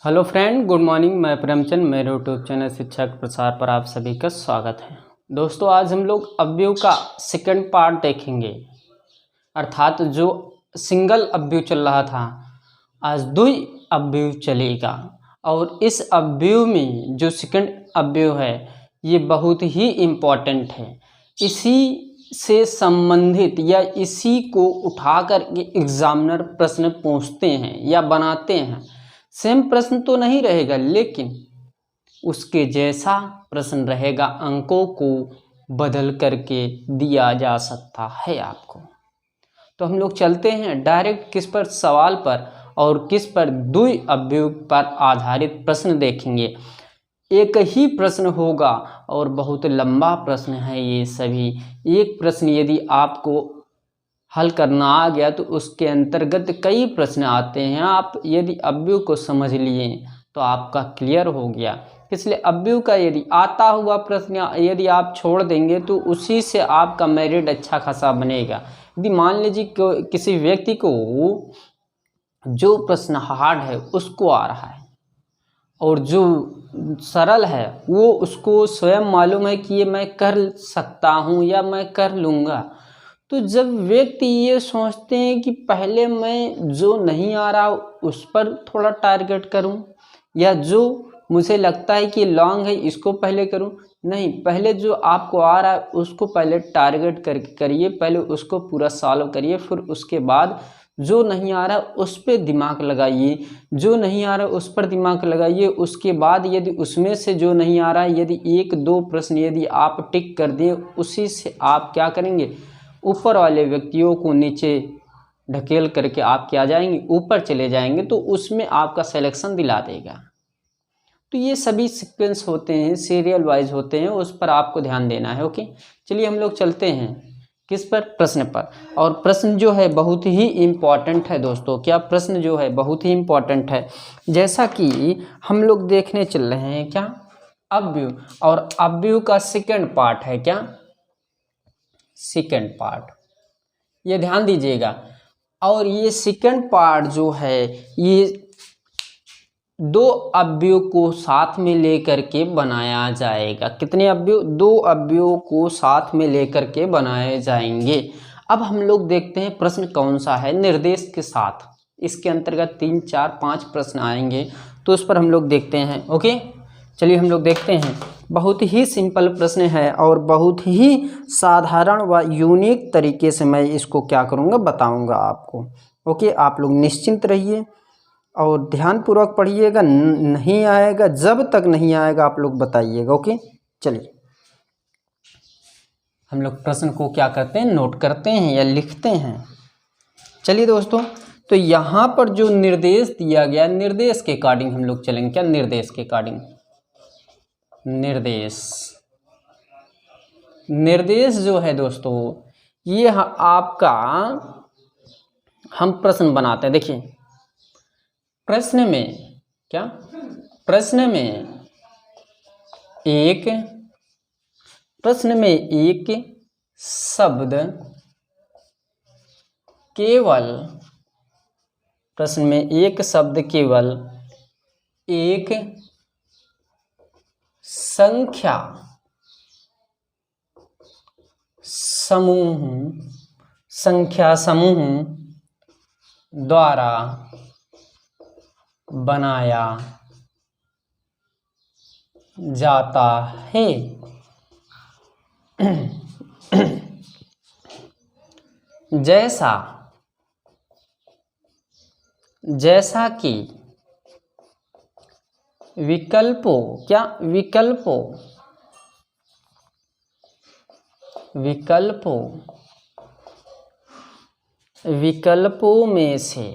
Hello friend, good morning. मैं प्रेमचंद, मेरे YouTube channel शिक्षा के प्रसार पर आप सभी का स्वागत है। दोस्तों, आज हम लोग अवयव का सेकंड पार्ट देखेंगे, अर्थात जो सिंगल अवयव चल रहा था आज द्वि अवयव चलेगा। और इस अवयव में जो सेकंड अवयव है ये बहुत ही इम्पॉर्टेंट है। इसी से संबंधित या इसी को उठा कर के एग्जामिनर प्रश्न पूछते हैं या बनाते हैं। सेम प्रश्न तो नहीं रहेगा, लेकिन उसके जैसा प्रश्न रहेगा, अंकों को बदल करके दिया जा सकता है आपको। तो हम लोग चलते हैं डायरेक्ट किस पर, सवाल पर, और किस पर, द्वि अवयव पर आधारित प्रश्न देखेंगे। एक ही प्रश्न होगा और बहुत लंबा प्रश्न है ये सभी। एक प्रश्न यदि आपको हल करना आ गया तो उसके अंतर्गत कई प्रश्न आते हैं। आप यदि अवयव को समझ लिए तो आपका क्लियर हो गया। इसलिए अवयव का यदि आता हुआ प्रश्न यदि आप छोड़ देंगे तो उसी से आपका मेरिट अच्छा खासा बनेगा। यदि मान लीजिए किसी व्यक्ति को जो प्रश्न हार्ड है उसको आ रहा है और जो सरल है वो उसको स्वयं मालूम है कि ये मैं कर सकता हूँ या मैं कर लूँगा, तो जब व्यक्ति ये सोचते हैं कि पहले मैं जो नहीं आ रहा उस पर थोड़ा टारगेट करूं, या जो मुझे लगता है कि लॉन्ग है इसको पहले करूं, नहीं, पहले जो आपको आ रहा है उसको पहले टारगेट करके करिए, पहले उसको पूरा सॉल्व करिए, फिर उसके बाद जो नहीं आ रहा उस पर दिमाग लगाइए, जो नहीं आ रहा उस पर दिमाग लगाइए। उसके बाद यदि उसमें से जो नहीं आ रहा है, यदि एक दो प्रश्न यदि आप टिक कर दें, उसी से आप क्या करेंगे, ऊपर वाले व्यक्तियों को नीचे ढकेल करके आप क्या जाएंगे, ऊपर चले जाएंगे, तो उसमें आपका सिलेक्शन दिला देगा। तो ये सभी सीक्वेंस होते हैं, सीरियल वाइज होते हैं, उस पर आपको ध्यान देना है। ओके, चलिए हम लोग चलते हैं किस पर, प्रश्न पर। और प्रश्न जो है बहुत ही इम्पॉर्टेंट है दोस्तों। क्या प्रश्न जो है बहुत ही इम्पॉर्टेंट है, जैसा कि हम लोग देखने चल रहे हैं क्या, अवयव। और अवयव का सेकंड पार्ट है क्या, सेकंड पार्ट, ये ध्यान दीजिएगा। और ये सेकंड पार्ट जो है ये दो अवयव को साथ में लेकर के बनाया जाएगा। कितने अवयव, दो अवयव को साथ में लेकर के बनाए जाएंगे। अब हम लोग देखते हैं प्रश्न कौन सा है, निर्देश के साथ। इसके अंतर्गत 3, 4, 5 प्रश्न आएंगे, तो उस पर हम लोग देखते हैं। ओके, चलिए हम लोग देखते हैं। बहुत ही सिंपल प्रश्न है और बहुत ही साधारण व यूनिक तरीके से मैं इसको क्या करूँगा, बताऊँगा आपको। ओके, आप लोग निश्चिंत रहिए और ध्यानपूर्वक पढ़िएगा। नहीं आएगा, जब तक नहीं आएगा आप लोग बताइएगा। ओके, चलिए हम लोग प्रश्न को क्या करते हैं, नोट करते हैं या लिखते हैं। चलिए दोस्तों, तो यहाँ पर जो निर्देश दिया गया, निर्देश के अकॉर्डिंग हम लोग चलेंगे। क्या, निर्देश के अकॉर्डिंग, निर्देश, निर्देश जो है दोस्तों ये आपका, हम प्रश्न बनाते हैं। देखिए प्रश्न में क्या, प्रश्न में एक शब्द केवल, प्रश्न में एक शब्द केवल एक संख्या समूह द्वारा बनाया जाता है। जैसा कि विकल्पों, क्या, विकल्पों में से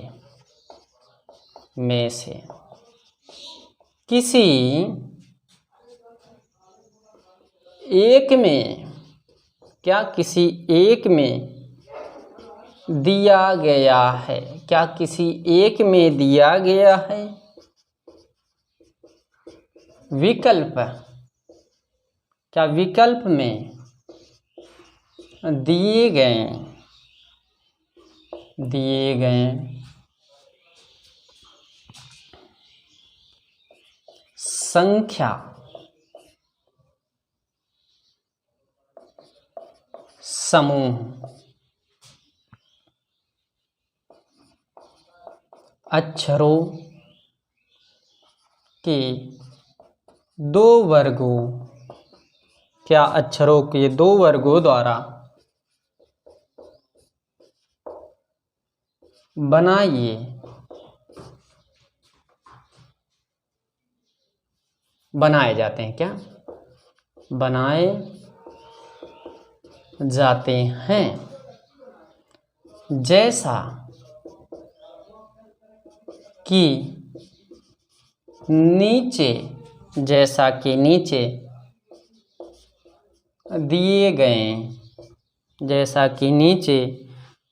किसी एक में, क्या, किसी एक में दिया गया है, क्या, किसी एक में दिया गया है। विकल्प, क्या, विकल्प में दिए गए संख्या समूह अक्षरों के दो वर्गों, क्या अक्षरों के दो वर्गों द्वारा बनाए जाते हैं, क्या बनाए जाते हैं, जैसा कि नीचे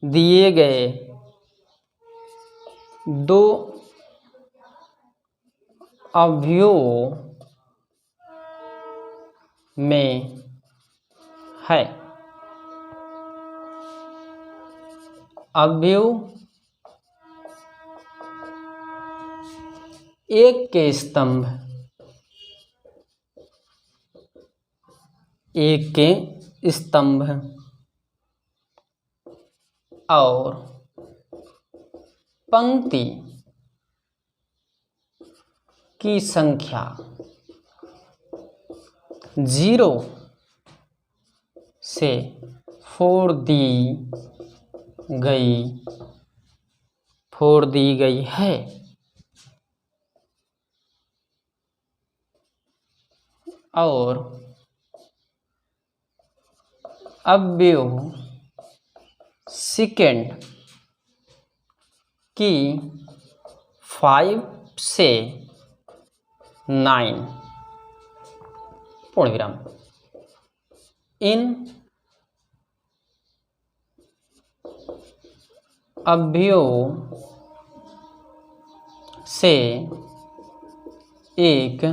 दिए गए दो अवयवों में है। अवयव एक के स्तंभ और पंक्ति की संख्या 0 से फोड़ दी गई है। और अवयव सेकंड की 5 से 9 पूर्ण विराम इन अवयवों से एक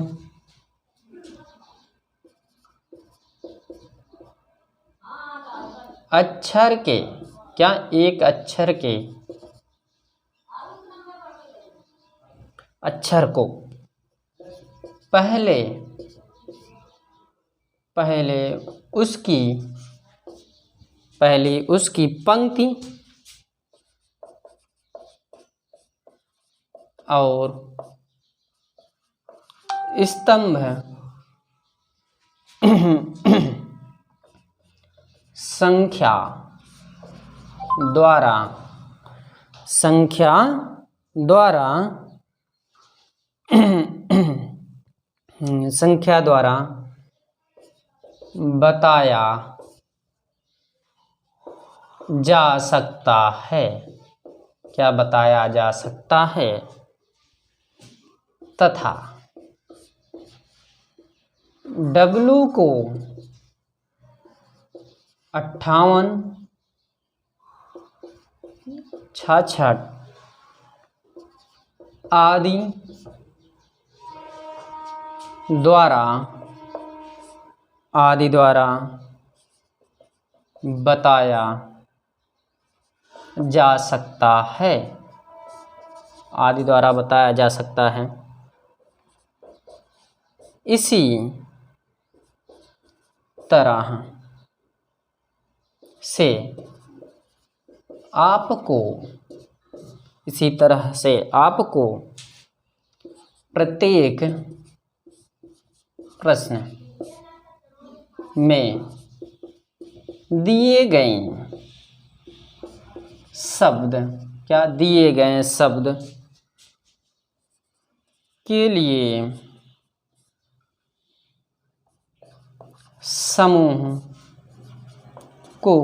अक्षर के, क्या एक अक्षर के अक्षर को पहले उसकी पंक्ति और स्तंभ संख्या द्वारा बताया जा सकता है, क्या बताया जा सकता है, तथा W को 58 66 आदि द्वारा बताया जा सकता है। इसी तरह से आपको प्रत्येक प्रश्न में दिए गए शब्द के लिए समूह को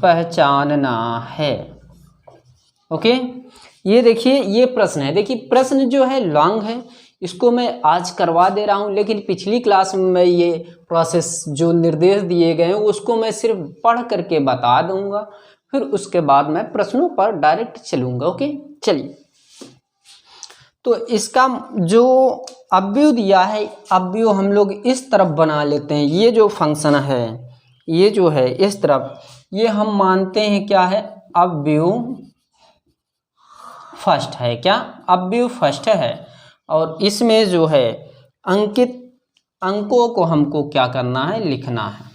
पहचानना है। ओके, ये देखिए, ये प्रश्न है। देखिए प्रश्न जो है लॉन्ग है, इसको मैं आज करवा दे रहा हूँ, लेकिन पिछली क्लास में मैं ये प्रोसेस जो निर्देश दिए गए हैं उसको मैं सिर्फ पढ़ करके बता दूंगा, फिर उसके बाद मैं प्रश्नों पर डायरेक्ट चलूंगा। ओके, चलिए, तो इसका जो अवयव दिया है, अवयव हम लोग इस तरफ बना लेते हैं। ये जो फंक्शन है, ये जो है इस तरफ, ये हम मानते हैं क्या है, अवयव फर्स्ट है। क्या अवयव फर्स्ट है। और इसमें जो है अंकित अंकों को हमको क्या करना है, लिखना है।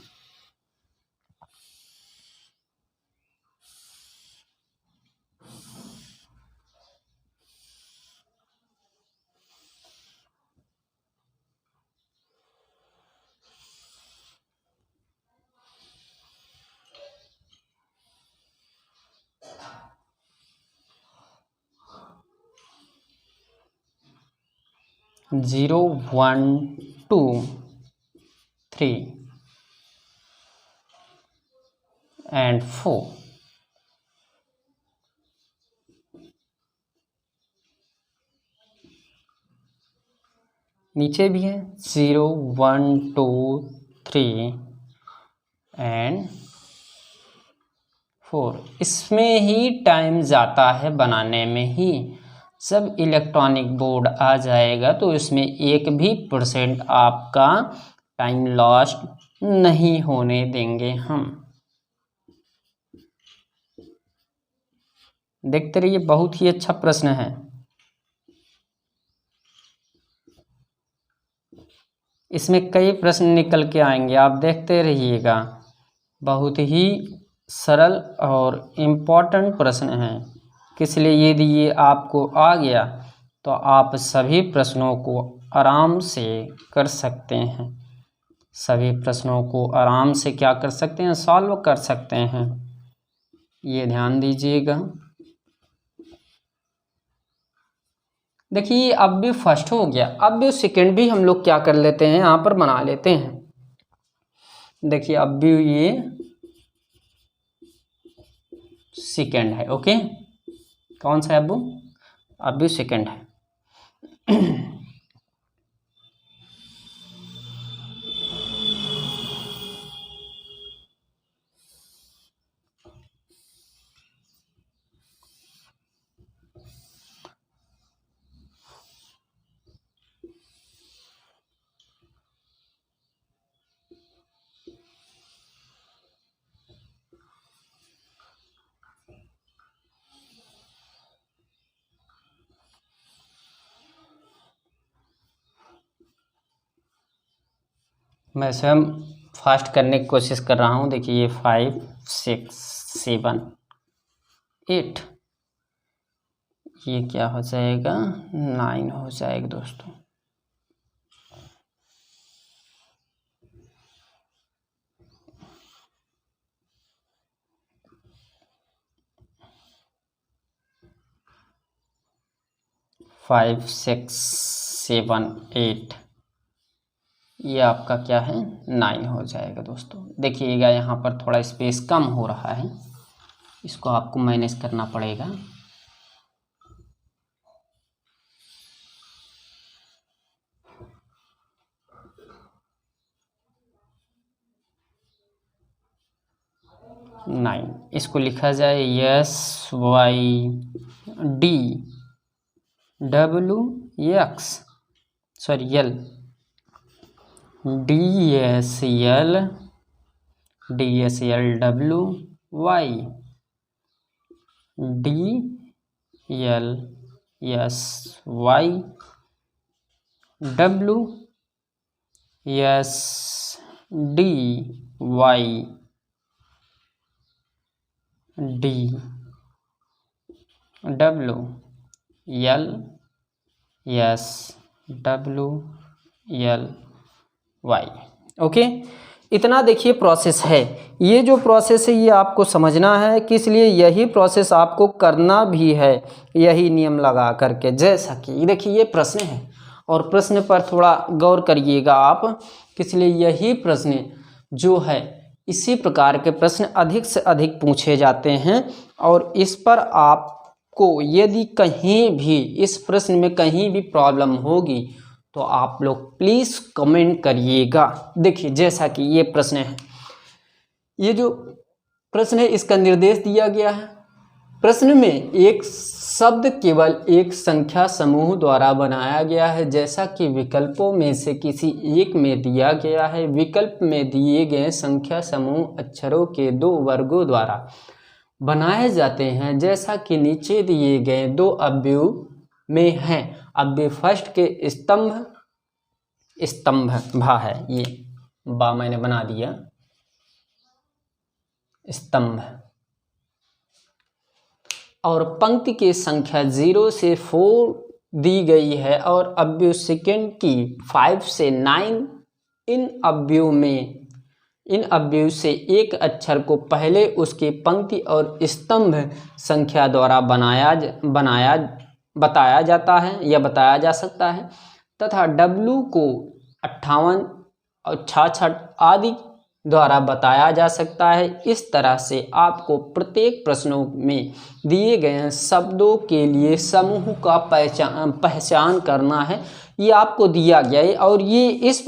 Zero, 1, 2, 3 and 4। नीचे भी है 0, 1, 2, 3 and 4। इसमें ही टाइम जाता है बनाने में ही। जब इलेक्ट्रॉनिक बोर्ड आ जाएगा तो इसमें 1% आपका टाइम लॉस्ट नहीं होने देंगे हम। देखते रहिए, बहुत ही अच्छा प्रश्न है। इसमें कई प्रश्न निकल के आएंगे, आप देखते रहिएगा। बहुत ही सरल और इम्पोर्टेंट प्रश्न हैं, इसलिए यदि ये आपको आ गया तो आप सभी प्रश्नों को आराम से कर सकते हैं। सभी प्रश्नों को आराम से क्या कर सकते हैं, सॉल्व कर सकते हैं। ये ध्यान दीजिएगा। देखिए अब भी फर्स्ट हो गया, अब भी सेकंड भी हम लोग क्या कर लेते हैं, यहाँ पर बना लेते हैं। देखिए अब भी ये सेकंड है। ओके, कौन सा है अब भी सेकंड है। मैं स्वयं फास्ट करने की कोशिश कर रहा हूँ। देखिए ये 5, 6, 7, 8, ये क्या हो जाएगा, 9 हो जाएगा दोस्तों। फाइव, 6, 7, 8, ये आपका क्या है, 9 हो जाएगा दोस्तों। देखिएगा यहाँ पर थोड़ा स्पेस कम हो रहा है, इसको आपको मैनेज करना पड़ेगा। नाइन, इसको लिखा जाए L W Y W S D Y D W L S W L Y. Okay, इतना देखिए प्रोसेस है। ये जो प्रोसेस है ये आपको समझना है कि इसलिए यही प्रोसेस आपको करना भी है, यही नियम लगा करके। जैसा कि देखिए ये प्रश्न है और प्रश्न पर थोड़ा गौर करिएगा आप, इसलिए यही प्रश्न जो है इसी प्रकार के प्रश्न अधिक से अधिक पूछे जाते हैं। और इस पर आपको यदि कहीं भी इस प्रश्न में कहीं भी प्रॉब्लम होगी तो आप लोग प्लीज़ कमेंट करिएगा। देखिए जैसा कि ये प्रश्न है, ये जो प्रश्न है इसका निर्देश दिया गया है। प्रश्न में एक शब्द केवल एक संख्या समूह द्वारा बनाया गया है, जैसा कि विकल्पों में से किसी एक में दिया गया है। विकल्प में दिए गए संख्या समूह अक्षरों के 2 वर्गों द्वारा बनाए जाते हैं, जैसा कि नीचे दिए गए 2 अवयव में हैं। अव्यय फर्स्ट के स्तंभ भा है, ये बा मैंने बना दिया, स्तंभ। और पंक्ति की संख्या 0 से 4 दी गई है और अव्यय सेकंड की 5 से 9। इन अव्ययों से एक अक्षर को पहले उसके पंक्ति और स्तंभ संख्या द्वारा बताया जाता है या बताया जा सकता है, तथा W को 58 और 66 आदि द्वारा बताया जा सकता है। इस तरह से आपको प्रत्येक प्रश्नों में दिए गए शब्दों के लिए समूह का पहचान करना है। ये आपको दिया गया है और ये इस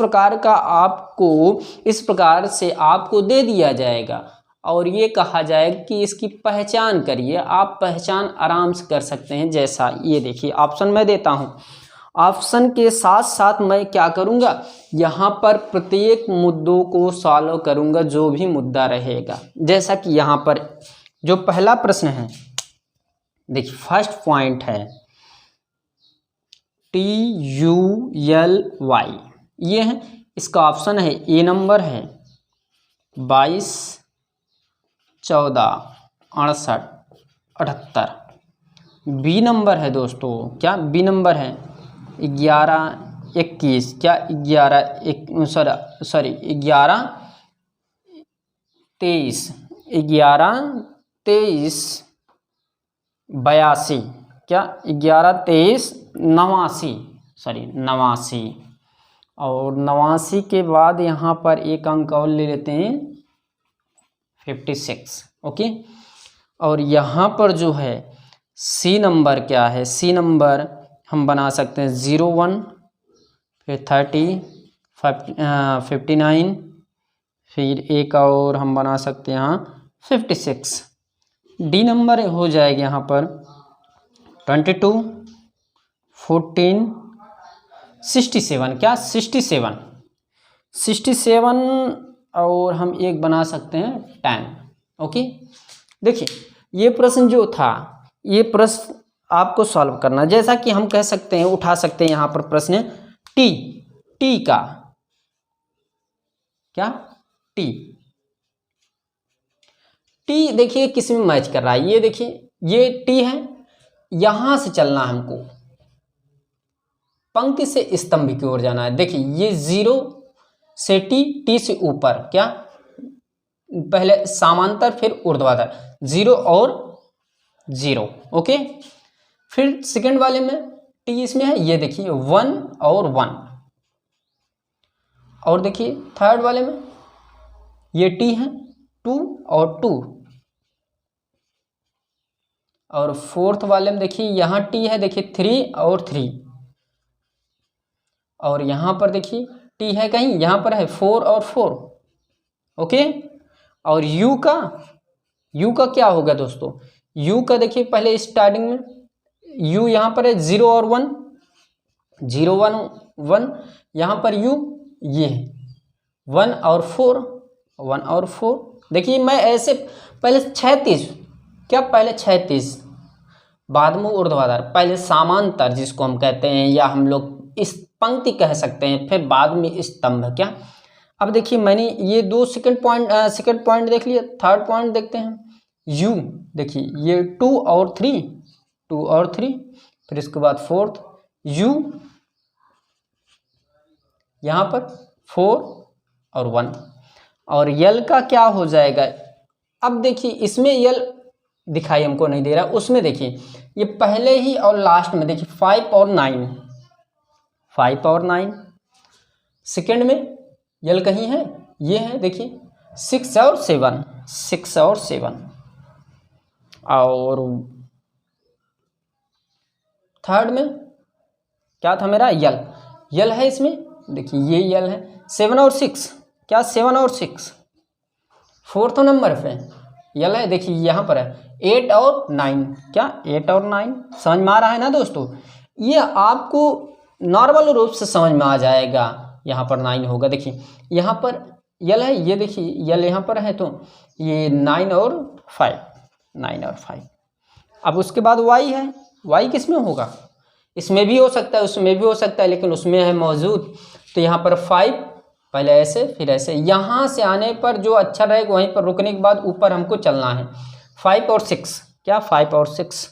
प्रकार से आपको दे दिया जाएगा और ये कहा जाएगा कि इसकी पहचान करिए। आप पहचान आराम से कर सकते हैं। जैसा ये देखिए ऑप्शन मैं देता हूँ, ऑप्शन के साथ साथ मैं क्या करूँगा, यहाँ पर प्रत्येक मुद्दों को सॉल्व करूँगा जो भी मुद्दा रहेगा। जैसा कि यहाँ पर जो पहला प्रश्न है, देखिए फर्स्ट पॉइंट है TULY, ये है, इसका ऑप्शन है ए नंबर है 22, 14, 68, 78। बी नंबर है दोस्तों, क्या बी नंबर है 11, 21, क्या 11, 23, 82, क्या 11, 23, 89 और 89 के बाद यहाँ पर एक अंक और ले लेते हैं 56। ओके, और यहाँ पर जो है सी नंबर क्या है, सी नंबर हम बना सकते हैं 01, फिर 30, 59, फिर एक और हम बना सकते हैं यहाँ 56। डी नंबर हो जाएगा यहाँ पर 22, 14, 67, क्या 67 और हम एक बना सकते हैं 10। ओके, देखिए ये प्रश्न जो था, ये प्रश्न आपको सॉल्व करना, जैसा कि हम कह सकते हैं, उठा सकते हैं यहाँ पर प्रश्न टी का, क्या टी देखिए किस में मैच कर रहा है। ये देखिए ये टी है, यहां से चलना है हमको, पंक्ति से स्तंभ की ओर जाना है। देखिए ये 0 से टी से ऊपर, क्या पहले समांतर फिर ऊर्ध्वाधर, 0 और 0। ओके, फिर सेकंड वाले में टी इसमें है, ये देखिए 1 और 1, और देखिए थर्ड वाले में ये टी है 2 और 2, और फोर्थ वाले में देखिए यहाँ टी है, देखिए 3 और 3, और यहाँ पर देखिए टी है कहीं, यहाँ पर है 4 और 4। ओके, और यू का क्या होगा दोस्तों, यू का देखिए पहले स्टार्टिंग में यू यहाँ पर है 0 और 1, 0 1 1, यहाँ पर यू ये है 1 और 4, 1 और 4। देखिए मैं ऐसे पहले 36, क्या पहले 36, बाद में ऊर्ध्वाधर, पहले समांतर जिसको हम कहते हैं, या हम लोग इस पंक्ति कह सकते हैं, फिर बाद में स्तंभ। क्या अब देखिए मैंने ये दो सेकंड पॉइंट देख लिया, थर्ड पॉइंट देखते हैं यू। देखिए ये 2 और 3, 2 और 3, फिर इसके बाद फोर्थ यू, यहाँ पर 4 और 1, और यल का क्या हो जाएगा। अब देखिए इसमें यल दिखाई हमको नहीं दे रहा, उसमें देखिए ये पहले ही और लास्ट में देखिए 5 और 9, 5 और 9, सेकंड में यल कहीं है, ये है देखिए 6 और 7, 6 और 7, और थर्ड में क्या था मेरा, यल है इसमें, देखिए ये यल है 7 और 6, क्या 7 और 6, फोर्थ नंबर पे यल है, देखिए यहाँ पर है 8 और 9, क्या 8 और 9। समझ में आ रहा है ना दोस्तों, ये आपको नॉर्मल रूप से समझ में आ जाएगा। यहाँ पर 9 होगा, देखिए यहाँ पर यल है, ये देखिए यल यहाँ पर है, तो ये 9 और 5, 9 और 5। अब उसके बाद वाई है, वाई किस में होगा, इसमें भी हो सकता है, उसमें भी हो सकता है, लेकिन उसमें है मौजूद। तो यहाँ पर 5, पहले ऐसे फिर ऐसे, यहाँ से आने पर जो अक्षर रहेगा वहीं पर रुकने के बाद ऊपर हमको चलना है। 5 और 6, क्या 5 और 6।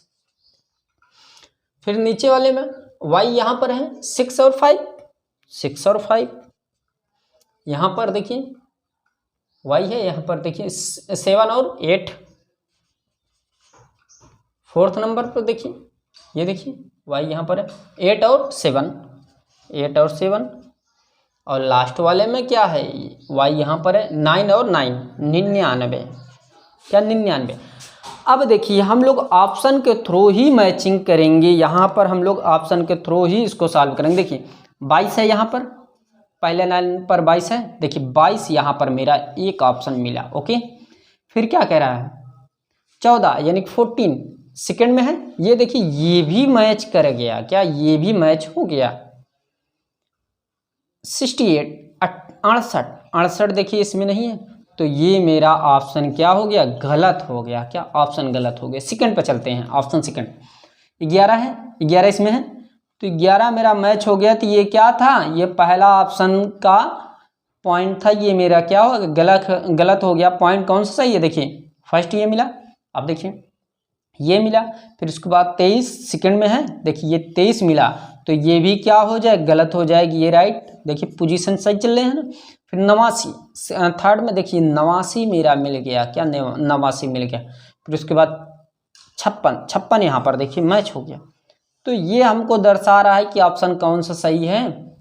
फिर नीचे वाले में y यहाँ पर है 6 और 5, 6 और 5। यहाँ पर देखिए y है, यहाँ पर देखिए 7 और 8। फोर्थ नंबर पर देखिए, ये देखिए y यहाँ पर है 8 और 7, 8 और 7। और लास्ट वाले में क्या है, y यहाँ पर है 9 और 9, 99, क्या 99। अब देखिए हम लोग ऑप्शन के थ्रू ही मैचिंग करेंगे, यहाँ पर हम लोग ऑप्शन के थ्रू ही इसको सॉल्व करेंगे। देखिए 22 है यहाँ पर, पहले लाइन पर 22 है, देखिए 22 यहाँ पर मेरा एक ऑप्शन मिला। ओके, फिर क्या कह रहा है 14 यानी कि 14 सेकंड में है, ये देखिए ये भी मैच कर गया, क्या ये भी मैच हो गया। 68 68 देखिए इसमें नहीं है, तो ये मेरा ऑप्शन क्या हो गया, गलत हो गया। क्या ऑप्शन गलत हो गया। सेकंड पे चलते हैं, ऑप्शन सेकंड 11 है, 11 इसमें है, तो 11 मेरा मैच हो गया। तो ये क्या था, ये पहला ऑप्शन का पॉइंट था, ये मेरा क्या हो गलत हो गया। पॉइंट कौन सा सही है, देखिए फर्स्ट ये मिला, अब देखिए ये मिला। फिर उसके बाद 23 सेकंड में है, देखिए ये 23 मिला, तो ये भी क्या हो जाए, गलत हो जाएगी, ये राइट। देखिए पोजीशन सही चल रहे हैं ना। फिर 89 थर्ड में देखिए 89 मेरा मिल गया, क्या 89 मिल गया। फिर उसके बाद 56 यहाँ पर देखिए मैच हो गया। तो ये हमको दर्शा रहा है कि ऑप्शन कौन सा सही है,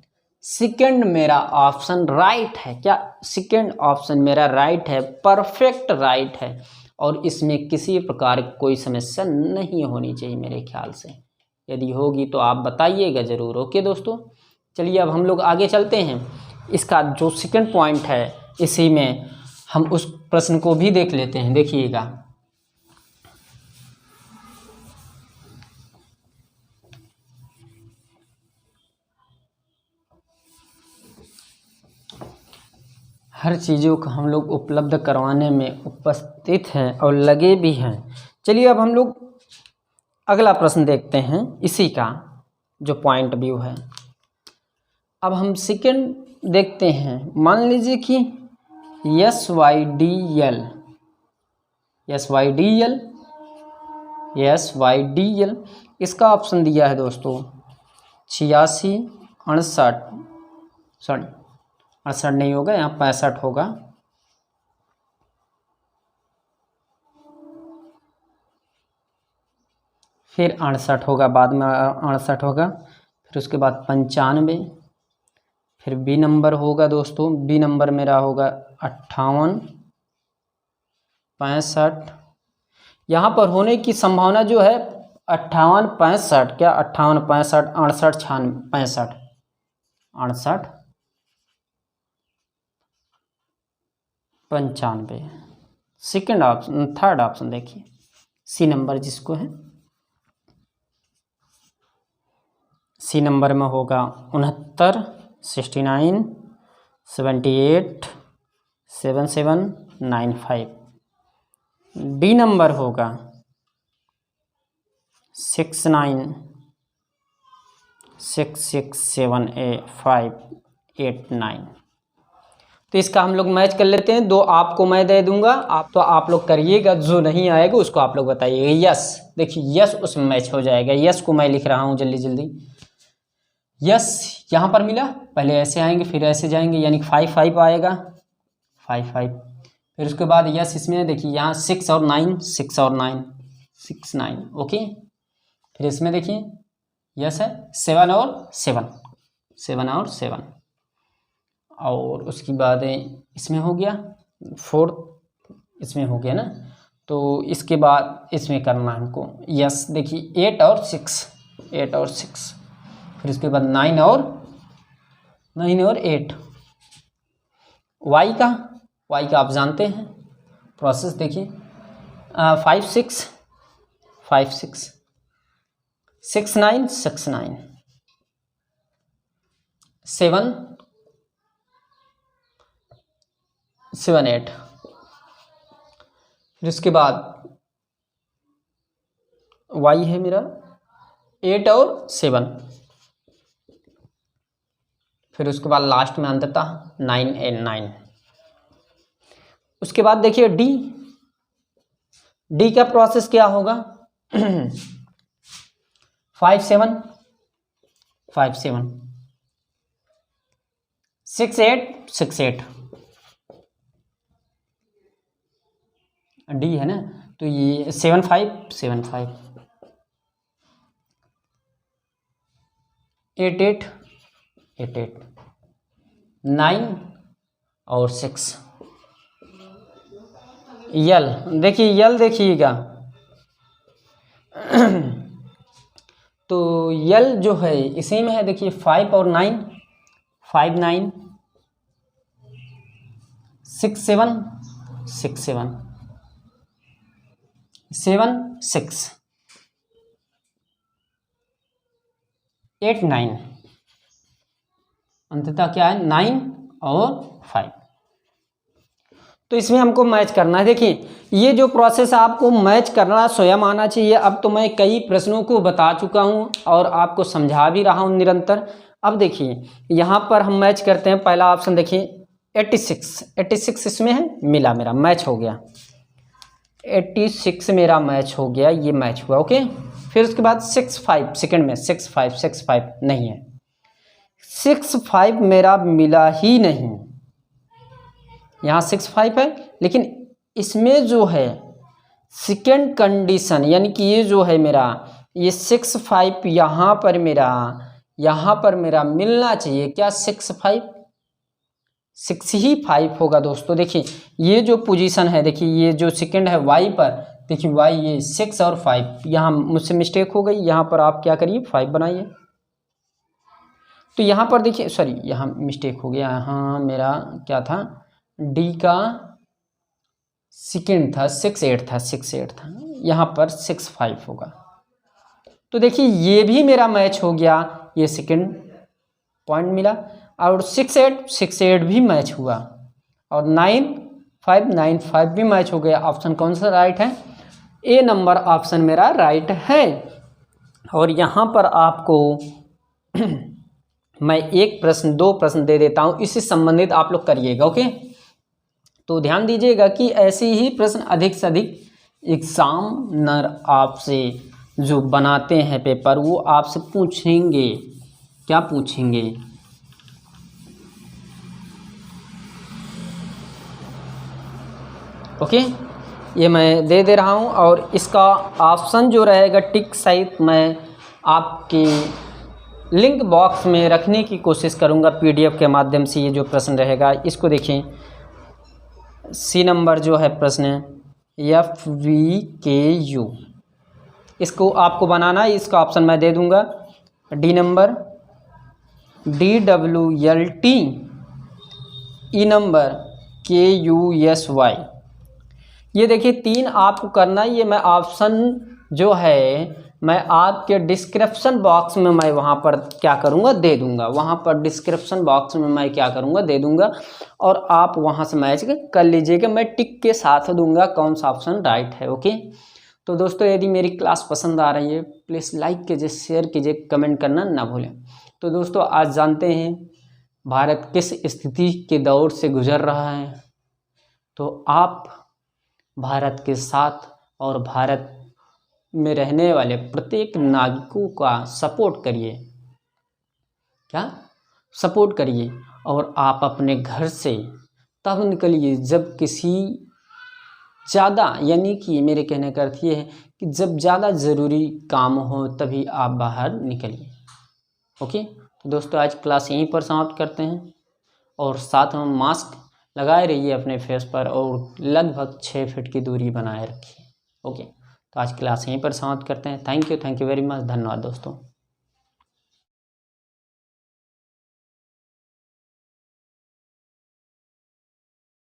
सेकंड मेरा ऑप्शन राइट है। क्या सेकंड ऑप्शन मेरा राइट है, परफेक्ट राइट है, और इसमें किसी प्रकार की कोई समस्या नहीं होनी चाहिए मेरे ख्याल से। यदि होगी तो आप बताइएगा ज़रूर। ओके दोस्तों, चलिए अब हम लोग आगे चलते हैं। इसका जो सेकंड पॉइंट है, इसी में हम उस प्रश्न को भी देख लेते हैं। देखिएगा, हर चीज़ों को हम लोग उपलब्ध करवाने में उपस्थित हैं और लगे भी हैं। चलिए अब हम लोग अगला प्रश्न देखते हैं, इसी का जो पॉइंट व्यू है। अब हम सेकंड देखते हैं। मान लीजिए कि SYDL इसका ऑप्शन दिया है दोस्तों 86 68, सॉरी 68 नहीं होगा, यहाँ 65 होगा। फिर 68 होगा, बाद में 68 होगा। फिर उसके बाद 95, फिर बी नंबर होगा दोस्तों, बी नंबर मेरा होगा 58 65। यहाँ पर होने की संभावना जो है 58 65, क्या 58 65 68 65 68 95। सेकेंड ऑप्शन, थर्ड ऑप्शन देखिए सी नंबर जिसको है, सी नंबर में होगा 69 69 78 77 95। डी नंबर होगा 69 6678 तो इसका हम लोग मैच कर लेते हैं। दो आपको मैं दे दूंगा, आप लोग करिएगा, जो नहीं आएगा उसको आप लोग बताइएगा। यस, देखिए यस उसमें मैच हो जाएगा। यस को मैं लिख रहा हूँ जल्दी जल्दी। यस यहाँ पर मिला, पहले ऐसे आएंगे फिर ऐसे जाएंगे, यानी 5 5 आएगा, 5 5। फिर उसके बाद यस इसमें देखिए यहाँ 6 और 9 6 और 9 6 9। ओके, फिर इसमें देखिए यस है 7 और 7 7 और 7। और उसके बाद इसमें हो गया 4, इसमें हो गया ना। तो इसके बाद इसमें करना है हमको यस, देखिए 8 और 6 8 और 6। फिर इसके बाद 9 और 8। वाई का आप जानते हैं प्रोसेस, देखिए 5 6 5 6 6 9 6 9 7 7 8। फिर उसके बाद वाई है मेरा 8 और 7, फिर उसके बाद लास्ट में अंततः 9 and 9। उसके बाद देखिए डी का प्रोसेस क्या होगा 5 7 5 7 6 8 6 8 डी है ना, तो ये 7 5 7 5 8 8 8 8 9 और 6। यल देखिए, यल देखिएगा तो यल जो है इसी में है, देखिए 5 और 9 5 9 6 7 6 7 7 6 8 9, अंततः क्या है 9 और 5। तो इसमें हमको मैच करना है। देखिए ये जो प्रोसेस आपको मैच करना स्वयं आना चाहिए। अब तो मैं कई प्रश्नों को बता चुका हूं और आपको समझा भी रहा हूं निरंतर। अब देखिए यहाँ पर हम मैच करते हैं। पहला ऑप्शन देखिए 86 इसमें है, मिला, मेरा मैच हो गया। 86 मेरा मैच हो गया, ये मैच हुआ। ओके, फिर उसके बाद 6 5 सेकेंड में 6 5 नहीं है, 6 5 मेरा मिला ही नहीं। यहाँ 6 5 है, लेकिन इसमें जो है सेकेंड कंडीशन, यानी कि ये जो है मेरा ये 6 5 यहाँ पर मेरा मिलना चाहिए। क्या 6 5 6 ही 5 होगा दोस्तों। देखिए ये जो पोजीशन है, देखिए ये जो सेकेंड है वाई पर, देखिए वाई ये 6 और 5, यहाँ मुझसे मिस्टेक हो गई। यहाँ पर आप क्या करिए 5 बनाइए। तो यहाँ पर देखिए, सॉरी यहाँ मिस्टेक हो गया। यहाँ मेरा क्या था, डी का सेकेंड था 6 8 था, यहाँ पर 6 5 होगा। तो देखिए ये भी मेरा मैच हो गया, ये सेकेंड पॉइंट मिला। और 6 8 भी मैच हुआ, और 9 5 भी मैच हो गया। ऑप्शन कौन सा राइट है, ए नंबर ऑप्शन मेरा राइट है। और यहाँ पर आपको मैं एक प्रश्न 2 प्रश्न दे देता हूँ, इससे संबंधित आप लोग करिएगा। ओके, तो ध्यान दीजिएगा कि ऐसे ही प्रश्न अधिक से अधिक एग्जामिनर आपसे जो बनाते हैं पेपर, वो आपसे पूछेंगे। क्या पूछेंगे, ओके, ये मैं दे रहा हूँ। और इसका ऑप्शन जो रहेगा टिक सहित मैं आपके लिंक बॉक्स में रखने की कोशिश करूँगा पीडीएफ के माध्यम से। ये जो प्रश्न रहेगा इसको देखिए, सी नंबर जो है प्रश्न FVKU, इसको आपको बनाना है। इसका ऑप्शन मैं दे दूंगा। डी नंबर DWLT, ई नंबर KUSY। ये देखिए 3 आपको करना है। ये मैं ऑप्शन जो है मैं आपके डिस्क्रिप्शन बॉक्स में मैं वहाँ पर क्या करूँगा दे दूँगा, वहाँ पर डिस्क्रिप्शन बॉक्स में मैं क्या करूँगा दे दूँगा, और आप वहाँ से मैच कर लीजिएगा। मैं टिक के साथ दूंगा कौन सा ऑप्शन राइट है। ओके, तो दोस्तों यदि मेरी क्लास पसंद आ रही है प्लीज़ लाइक कीजिए, शेयर कीजिए, कमेंट करना ना भूलें। तो दोस्तों आज जानते हैं भारत किस स्थिति के दौर से गुजर रहा है। तो आप भारत के साथ और भारत में रहने वाले प्रत्येक नागरिकों का सपोर्ट करिए। क्या सपोर्ट करिए, और आप अपने घर से तब निकलिए जब किसी ज़्यादा, यानी कि मेरे कहने का अर्थ ये है कि जब ज़्यादा ज़रूरी काम हो तभी आप बाहर निकलिए। ओके, तो दोस्तों आज क्लास यहीं पर समाप्त करते हैं, और साथ में मास्क लगाए रहिए अपने फेस पर, और लगभग 6 फीट की दूरी बनाए रखिए। ओके, तो आज क्लास यहीं पर समाप्त करते हैं। थैंक यू वेरी मच, धन्यवाद दोस्तों।